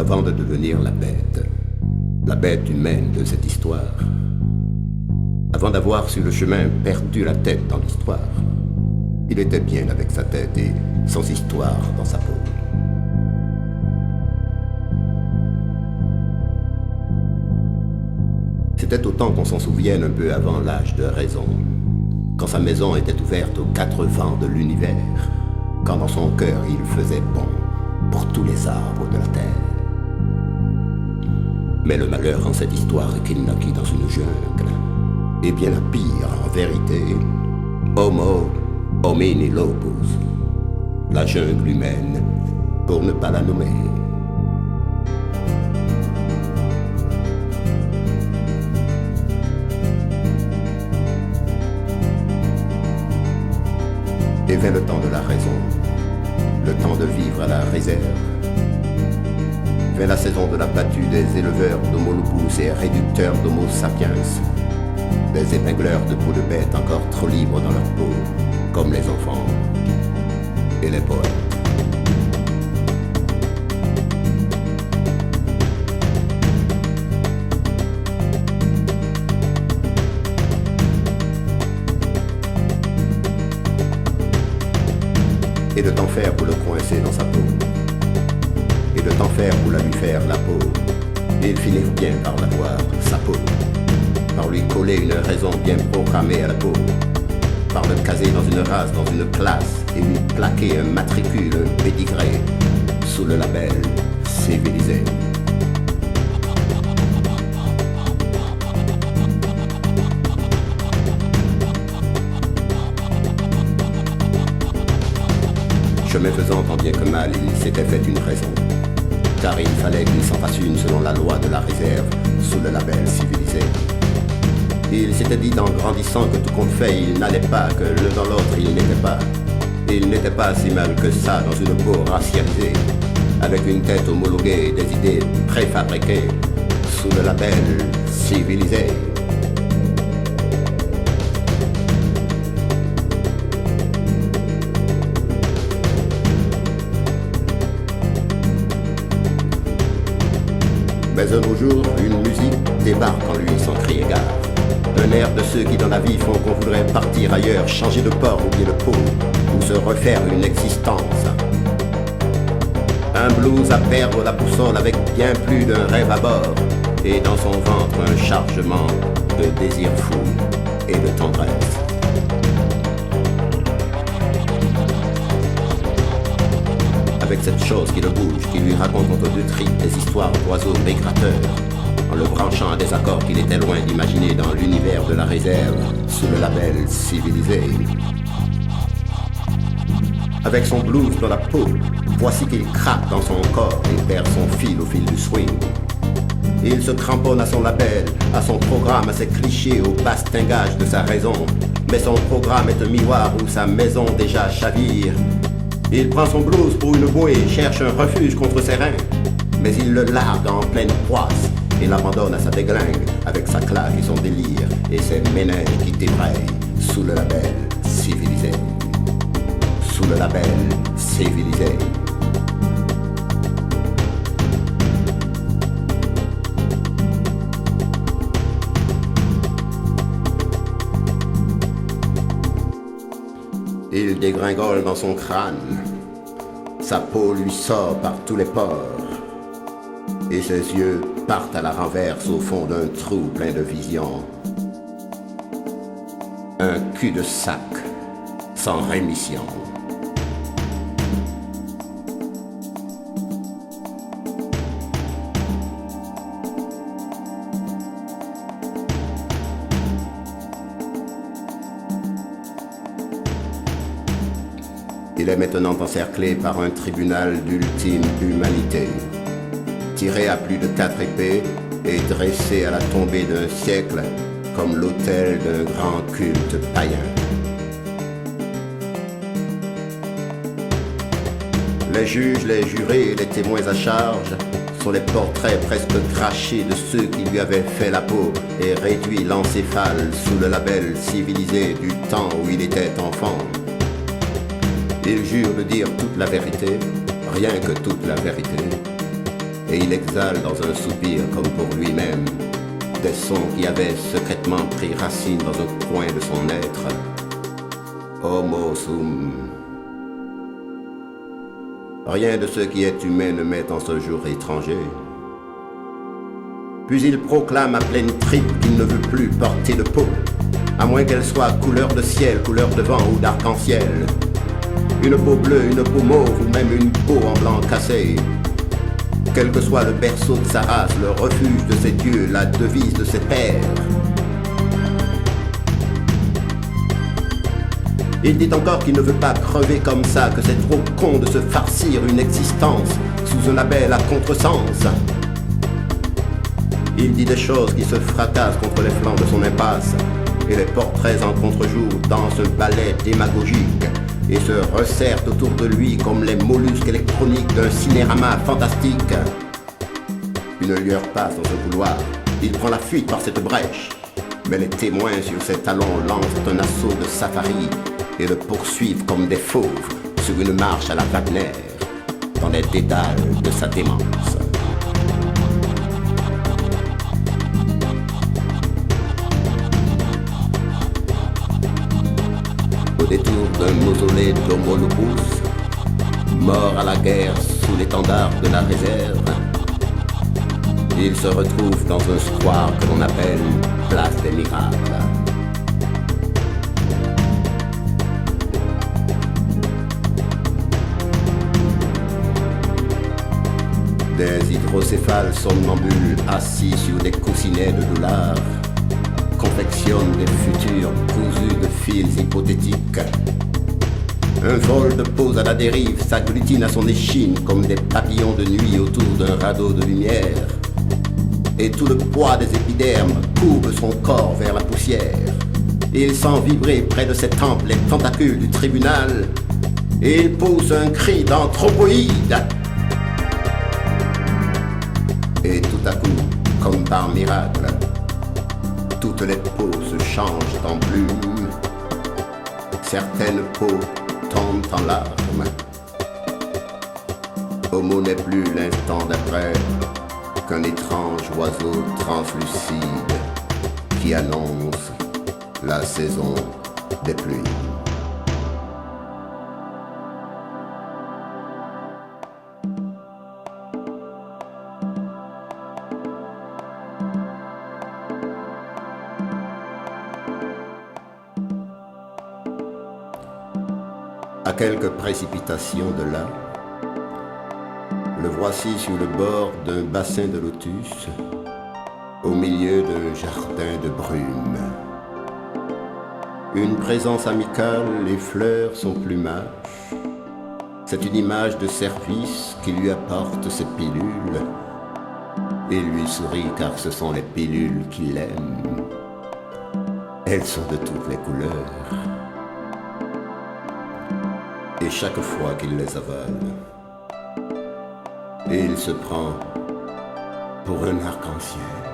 avant de devenir la bête humaine de cette histoire, avant d'avoir sur le chemin perdu la tête dans l'histoire, il était bien avec sa tête et sans histoire dans sa peau. C'était autant qu'on s'en souvienne un peu avant l'âge de raison, quand sa maison était ouverte aux 4 vents de l'univers, quand dans son cœur il faisait bon pour tous les arbres de la terre. Mais le malheur en cette histoire est qu'il naquit dans une jungle, et bien la pire en vérité, Homo homini locus, la jungle humaine, pour ne pas la nommer. Et vint le temps de la raison, le temps de vivre à la réserve. Vint la saison de la battue des éleveurs d'Homo lupus et réducteurs d'Homo sapiens, des épingleurs de peau de bête encore trop libres dans leur peau, comme les enfants et les poètes. Et de t'en faire pour le coincer dans sa peau, et de t'en faire pour la lui faire la peau, et il finit bien par l'avoir, sa peau, par lui coller une raison bien programmée à la peau, par le caser dans une race, dans une classe, et lui plaquer un matricule, un pédigré, sous le label civilisé. Chemin faisant, tant bien que mal, il s'était fait une raison, car il fallait qu'il s'en fasse une selon la loi de la réserve, sous le label civilisé. Il s'était dit en grandissant que tout compte fait, il n'allait pas, que l'un dans l'autre il n'était pas. Il n'était pas si mal que ça dans une peau racialisée, avec une tête homologuée et des idées préfabriquées, sous le label civilisé. Mais un beau jour, une musique débarque en lui sans crier gare. Un air de ceux qui dans la vie font qu'on voudrait partir ailleurs, changer de port ou bien de peau, ou se refaire une existence. Un blues à perdre la boussole avec bien plus d'un rêve à bord, et dans son ventre un chargement de désir fou et de tendresse. Avec cette chose qui le bouge, qui lui raconte entre deux tripes des histoires d'oiseaux migrateurs, en le branchant à des accords qu'il était loin d'imaginer dans l'univers de la réserve, sous le label civilisé. Avec son blues dans la peau, voici qu'il craque dans son corps et perd son fil au fil du swing. Il se cramponne à son label, à son programme, à ses clichés, au bastingage de sa raison. Mais son programme est un miroir où sa maison déjà chavire. Il prend son blues pour une bouée, cherche un refuge contre ses reins, mais il le largue en pleine poisse et l'abandonne à sa déglingue avec sa claque et son délire et ses méninges qui débraillent sous le label civilisé. Sous le label civilisé. Il dégringole dans son crâne, sa peau lui sort par tous les pores, et ses yeux partent à la renverse au fond d'un trou plein de visions. Un cul-de-sac sans rémission. Il est maintenant encerclé par un tribunal d'ultime humanité, tiré à plus de 4 épées et dressé à la tombée d'un siècle comme l'autel d'un grand culte païen. Les juges, les jurés et les témoins à charge sont les portraits presque crachés de ceux qui lui avaient fait la peau et réduit l'encéphale sous le label civilisé du temps où il était enfant. Il jure de dire toute la vérité, rien que toute la vérité, et il exhale dans un soupir comme pour lui-même des sons qui avaient secrètement pris racine dans un coin de son être. Homo sum. Rien de ce qui est humain ne met en ce jour étranger. Puis il proclame à pleine tripe qu'il ne veut plus porter de peau, à moins qu'elle soit couleur de ciel, couleur de vent ou d'arc-en-ciel. Une peau bleue, une peau mauve ou même une peau en blanc cassé. Quel que soit le berceau de sa race, le refuge de ses dieux, la devise de ses pères. Il dit encore qu'il ne veut pas crever comme ça, que c'est trop con de se farcir une existence sous un label à contresens. Il dit des choses qui se fracassent contre les flancs de son impasse, et les portraits en contre-jour dansent un ballet démagogique et se resserrent autour de lui comme les mollusques électroniques d'un cinérama fantastique. Une lueur passe dans ce couloir, il prend la fuite par cette brèche, mais les témoins sur ses talons lancent un assaut de safari et le poursuivent comme des fauves sur une marche à la Wagner, dans les dédales de sa démence. Au détour d'un mausolée d'Homolopus, mort à la guerre sous l'étendard de la réserve, il se retrouve dans un square que l'on appelle Place des Miracles. Des hydrocéphales somnambules assis sur des coussinets de dollars confectionnent des futurs cousus de fils hypothétiques. Un vol de pose à la dérive s'agglutine à son échine comme des papillons de nuit autour d'un radeau de lumière. Et tout le poids des épidermes courbe son corps vers la poussière. Il sent vibrer près de ses tempes les tentacules du tribunal. Et il pousse un cri d'anthropoïde. Et tout à coup, comme par miracle, toutes les peaux se changent en plumes. Certaines peaux tombent en larmes. Homo n'est plus l'instant d'après qu'un étrange oiseau translucide qui annonce la saison des pluies. À quelques précipitations de là, le voici sur le bord d'un bassin de lotus, au milieu d'un jardin de brume. Une présence amicale effleure son plumage. C'est une image de service qui lui apporte ses pilules. Il lui sourit car ce sont les pilules qu'il aime. Elles sont de toutes les couleurs. Et chaque fois qu'il les avale, il se prend pour un arc-en-ciel.